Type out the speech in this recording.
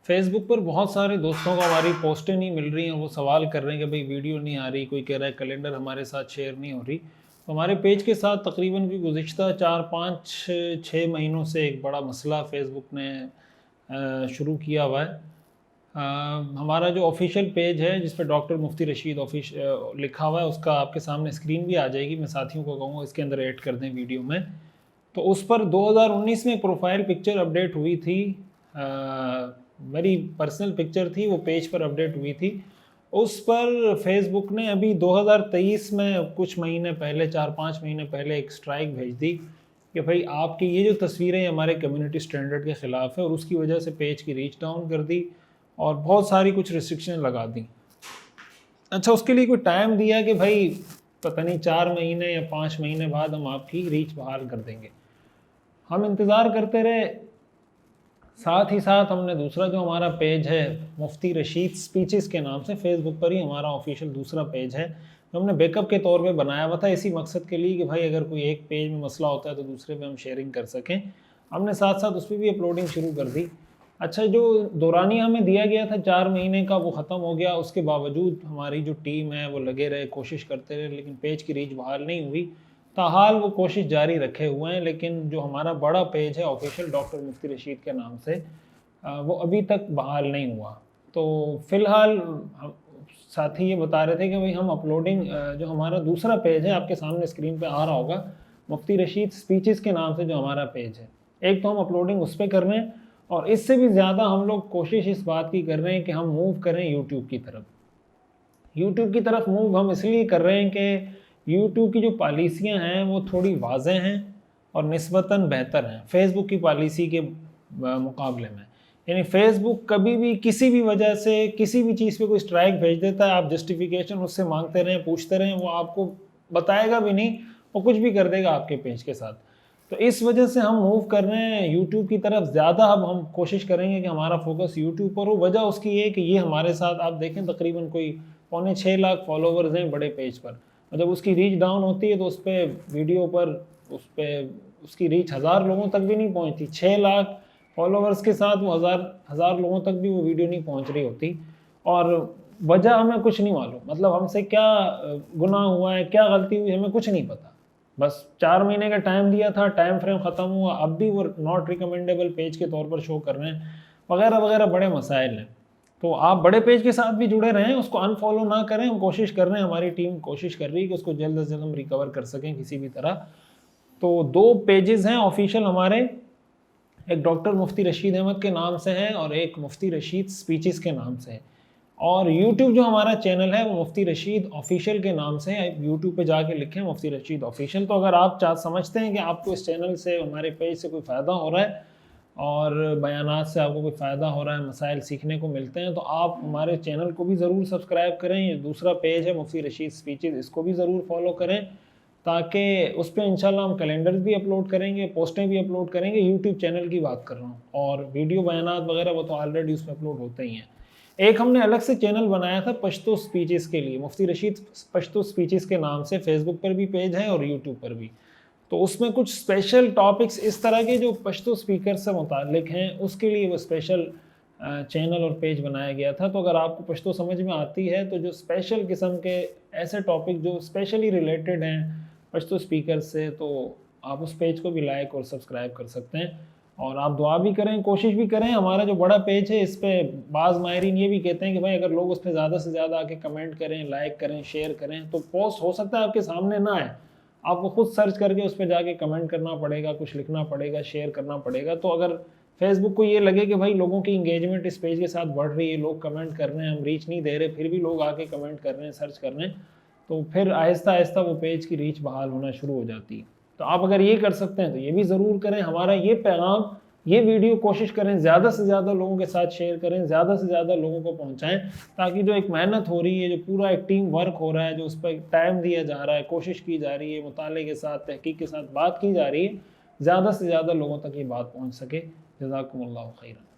Facebook पर बहुत सारे दोस्तों को हमारी पोस्टें नहीं मिल रही हैं, वो सवाल कर रहे हैं कि भाई वीडियो नहीं आ रही, कोई कह रहा है कैलेंडर हमारे साथ शेयर नहीं हो रही। तो हमारे पेज के साथ तकरीबन भी गुज़िश्ता 4 5 6 महीनों से एक बड़ा मसला फ़ेसबुक ने शुरू किया हुआ है। हमारा जो ऑफिशियल पेज है जिस पे डॉक्टर मुफ्ती रशीद ऑफिश लिखा हुआ है, उसका आपके सामने स्क्रीन भी आ जाएगी। मैं साथियों को कहूँगा इसके अंदर ऐड कर दें वीडियो में। तो उस पर 2019 में एक प्रोफाइल पिक्चर अपडेट हुई थी, मेरी पर्सनल पिक्चर थी, वो पेज पर अपडेट हुई थी। उस पर फेसबुक ने अभी 2023 में कुछ महीने पहले, 4 5 महीने पहले एक स्ट्राइक भेज दी कि भाई आपकी ये जो तस्वीरें हमारे कम्युनिटी स्टैंडर्ड के ख़िलाफ़ है, और उसकी वजह से पेज की रीच डाउन कर दी और बहुत सारी कुछ रिस्ट्रिक्शन लगा दी। अच्छा, उसके लिए कोई टाइम दिया कि भाई पता नहीं 4 महीने या 5 महीने बाद हम आपकी रीच बहाल कर देंगे। हम इंतज़ार करते रहे। साथ ही साथ हमने दूसरा जो हमारा पेज है मुफ्ती रशीद स्पीचेस के नाम से, फेसबुक पर ही हमारा ऑफिशियल दूसरा पेज है, जो हमने बैकअप के तौर पे बनाया हुआ था इसी मकसद के लिए कि भाई अगर कोई एक पेज में मसला होता है तो दूसरे पे हम शेयरिंग कर सकें। हमने साथ साथ उस पर भी अपलोडिंग शुरू कर दी। अच्छा, जो दौरानिया हमें दिया गया था 4 महीने का, वो ख़त्म हो गया। उसके बावजूद हमारी जो टीम है वो लगे रहे, कोशिश करते रहे, लेकिन पेज की रीच बहाल नहीं हुई। ताहाल वो कोशिश जारी रखे हुए हैं, लेकिन जो हमारा बड़ा पेज है ऑफिशियल डॉक्टर मुफ्ती रशीद के नाम से, वो अभी तक बहाल नहीं हुआ। तो फ़िलहाल साथी ये बता रहे थे कि भाई हम अपलोडिंग, जो हमारा दूसरा पेज है आपके सामने स्क्रीन पे आ रहा होगा, मुफ्ती रशीद स्पीचेस के नाम से जो हमारा पेज है, एक तो हम अपलोडिंग उस पर कर रहे हैं, और इससे भी ज़्यादा हम लोग कोशिश इस बात की कर रहे हैं कि हम मूव करें यूट्यूब की तरफ। यूट्यूब की तरफ मूव हम इसलिए कर रहे हैं कि यूट्यूब की जो पॉलिसियाँ हैं वो थोड़ी वाज़ेह हैं और निस्बतन बेहतर हैं फेसबुक की पॉलिसी के मुकाबले में। यानी फेसबुक कभी भी किसी भी वजह से किसी भी चीज़ पे कोई स्ट्राइक भेज देता है, आप जस्टिफिकेशन उससे मांगते रहें, पूछते रहें, वो आपको बताएगा भी नहीं, वो कुछ भी कर देगा आपके पेज के साथ। तो इस वजह से हम मूव कर रहे हैं यूट्यूब की तरफ ज़्यादा। अब हम कोशिश करेंगे कि हमारा फोकस यूट्यूब पर हो। वजह उसकी ये कि ये हमारे साथ, आप देखें, तकरीबन कोई 6.25 लाख फॉलोवर्स हैं बड़े पेज पर, और जब उसकी रीच डाउन होती है तो उस पर वीडियो पर उस पर उसकी रीच 1000 लोगों तक भी नहीं पहुंचती। 6 लाख फॉलोवर्स के साथ वो हज़ार लोगों तक भी वो वीडियो नहीं पहुंच रही होती। और वजह हमें कुछ नहीं मालूम, मतलब हमसे क्या गुनाह हुआ है, क्या गलती हुई, हमें कुछ नहीं पता। बस 4 महीने का टाइम दिया था, टाइम फ्रेम ख़त्म हुआ, अब भी वो नॉट रिकमेंडेबल पेज के तौर पर शो कर रहे हैं, वगैरह वगैरह बड़े मसाइल हैं। तो आप बड़े पेज के साथ भी जुड़े रहें, उसको अनफॉलो ना करें। हम कोशिश कर रहे हैं, हमारी टीम कोशिश कर रही है कि उसको जल्द से जल्द हम रिकवर कर सकें किसी भी तरह। तो 2 पेजेस हैं ऑफिशियल हमारे, एक डॉक्टर मुफ्ती रशीद अहमद के नाम से है और एक मुफ्ती रशीद स्पीचेस के नाम से है। और यूट्यूब जो हमारा चैनल है वो मुफ्ती रशीद ऑफिशियल के नाम से है। यूट्यूब पे जाके लिखें मुफ्ती रशीद ऑफिशियल। तो अगर आप समझते हैं कि आपको इस चैनल से, हमारे पेज से कोई फ़ायदा हो रहा है और बयानात से आपको कोई फ़ायदा हो रहा है, मसाइल सीखने को मिलते हैं, तो आप हमारे चैनल को भी ज़रूर सब्सक्राइब करें। ये दूसरा पेज है मुफ्ती रशीद स्पीचेस, इसको भी ज़रूर फॉलो करें, ताकि उस पर इंशाल्लाह हम कैलेंडर्स भी अपलोड करेंगे, पोस्टें भी अपलोड करेंगे। यूट्यूब चैनल की बात कर रहा हूँ, और वीडियो बयानात वगैरह वो तो ऑलरेडी उसमें अपलोड होते ही हैं। एक हमने अलग से चैनल बनाया था पश्तो स्पीचेस के लिए, मुफ्ती रशीद पश्तो स्पीचेस के नाम से, फेसबुक पर भी पेज है और यूट्यूब पर भी। तो उसमें कुछ स्पेशल टॉपिक्स इस तरह के जो पश्तो स्पीकर से मुतालिक हैं, उसके लिए वो स्पेशल चैनल और पेज बनाया गया था। तो अगर आपको पश्तो समझ में आती है तो जो स्पेशल किस्म के ऐसे टॉपिक जो स्पेशली रिलेटेड हैं पश्तो स्पीकर से, तो आप उस पेज को भी लाइक और सब्सक्राइब कर सकते हैं। और आप दुआ भी करें, कोशिश भी करें। हमारा जो बड़ा पेज है इस पर बाज़ माहिरीन ये भी कहते हैं कि भाई अगर लोग उस पर ज़्यादा से ज़्यादा आके कमेंट करें, लाइक करें, शेयर करें, तो पोस्ट हो सकता है आपके सामने ना आए, आपको खुद सर्च करके उस पर जाके कमेंट करना पड़ेगा, कुछ लिखना पड़ेगा, शेयर करना पड़ेगा। तो अगर फेसबुक को ये लगे कि भाई लोगों की इंगेजमेंट इस पेज के साथ बढ़ रही है, लोग कमेंट कर रहे हैं, हम रीच नहीं दे रहे, फिर भी लोग आके कमेंट कर रहे हैं, सर्च कर रहे हैं, तो फिर आहिस्ता आहिस्ता वो पेज की रीच बहाल होना शुरू हो जाती है। तो आप अगर ये कर सकते हैं तो ये भी ज़रूर करें। हमारा ये पैगाम, ये वीडियो कोशिश करें ज़्यादा से ज़्यादा लोगों के साथ शेयर करें, ज़्यादा से ज़्यादा लोगों को पहुंचाएं, ताकि जो एक मेहनत हो रही है, जो पूरा एक टीम वर्क हो रहा है, जो उस पर टाइम दिया जा रहा है, कोशिश की जा रही है, मुताले के साथ, तहकीक के साथ बात की जा रही है, ज़्यादा से ज़्यादा लोगों तक ये बात पहुँच सके। जज़ाकुमुल्लाहु खैरन।